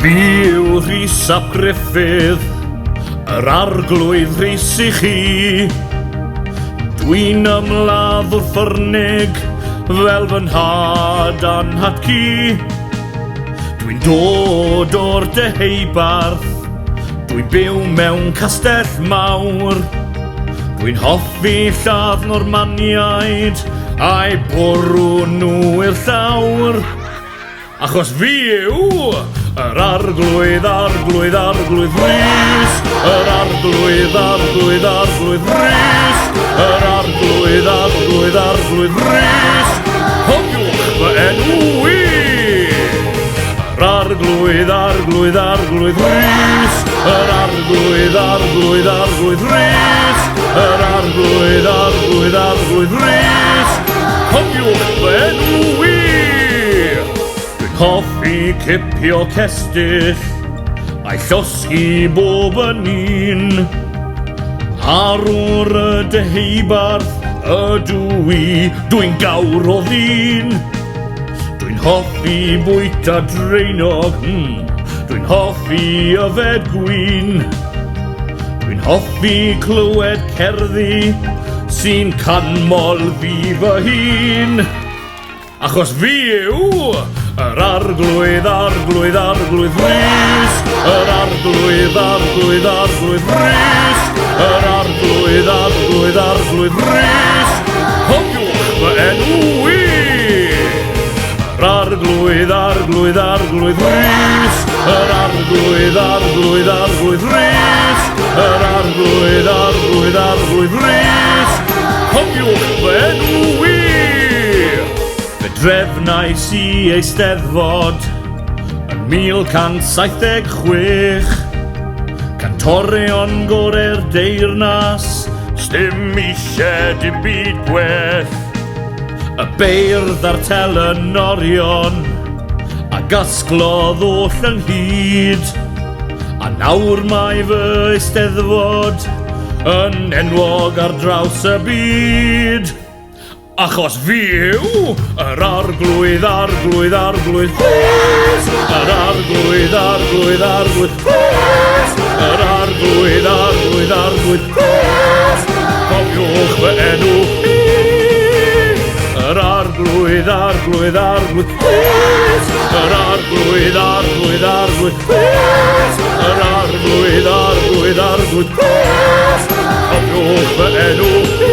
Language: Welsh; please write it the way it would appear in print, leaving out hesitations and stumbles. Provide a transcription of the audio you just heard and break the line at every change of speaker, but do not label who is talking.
Fi yw Rhys ap Gruffydd, yr arglwydd Rhys I chi. Dwi'n ymladd wrth ffyrnig fel fy nhad anhadcu. Dwi'n dod o'r deheubarth, dwi'n byw mewn castell mawr. Dwi'n hoffi lladd Normaniaid a'i bwrw nhw i'r llawr. Achos fi yw yr arglwydd Rhys. Yr arglwydd Rhys. Yr arglwydd Rhys. Cofiwch fy enw I. Yr arglwydd Rhys. Yr arglwydd Rhys. Yr arglwydd Rhys. Cofiwch fy enw I. Hoffi cipio cestyll a'i llosgi bob yn un. Arwr y deheubarth ydw I, dwi'n gawr o ddyn. Dwi'n hoffi bwyta dreinog, dwi'n hoffi yfed gwyn. Dwi'n hoffi clywed cerddi sy'n canmol fi fy hun. Achos fi yw yr arglwydd Rhys. Yr arglwydd Rhys. Yr arglwydd Rhys. Cofiwch fy enw I. Yr arglwydd Rhys. Yr arglwydd Rhys. Yr arglwydd Rhys. Cofiwch fy enw I. Drefnais I Eisteddfod yn 1176. Cantorion gorau'r deyrnas, sdim isie dim byd gwell. Y beirdd ar telenorion a gasglodd oll ynghyd. A nawr mae fy Eisteddfod yn enwog ar draws y byd. Achos fi yw yr arglwydd Rhys. Yr arglwydd Rhys. Yr arglwydd Rhys. Cofiwch fy enw I. Yr arglwydd Rhys. Yr arglwydd Rhys. Yr arglwydd Rhys. Cofiwch fy enw I.